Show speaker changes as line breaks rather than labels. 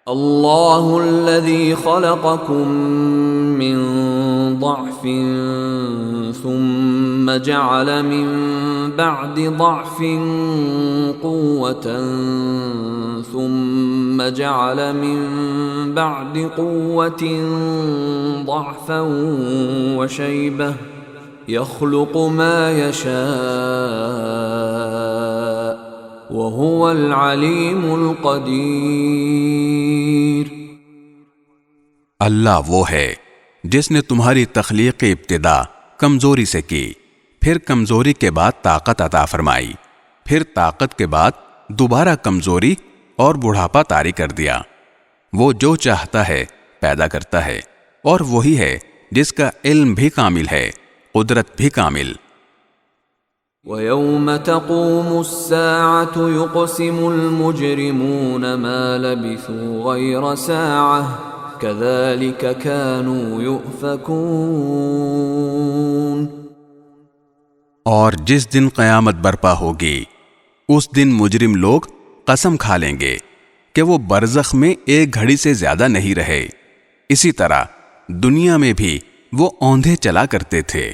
اللہ الذی خلقکم من ضعف ثم جعل من بعد ضعف قوة ثم جعل من بعد قوة ضعفا وشيبة يخلق ما يشاء وهو العلیم القدیر۔
اللہ وہ ہے جس نے تمہاری تخلیق ابتدا کمزوری سے کی، پھر کمزوری کے بعد طاقت عطا فرمائی، پھر طاقت کے بعد دوبارہ کمزوری اور بڑھاپا طاری کر دیا۔ وہ جو چاہتا ہے پیدا کرتا ہے، اور وہی ہے جس کا علم بھی کامل ہے، قدرت بھی کامل۔
وَيَوْمَ تَقُومُ السَّاعَةُ يُقْسِمُ الْمُجْرِمُونَ مَا لَبِثُوا غَيْرَ سَاعَةٍ كَذَلِكَ كَانُوا يُؤْفَكُونَ۔
اور جس دن قیامت برپا ہوگی اس دن مجرم لوگ قسم کھا لیں گے کہ وہ برزخ میں ایک گھڑی سے زیادہ نہیں رہے، اسی طرح دنیا میں بھی وہ اوندھے چلا کرتے تھے۔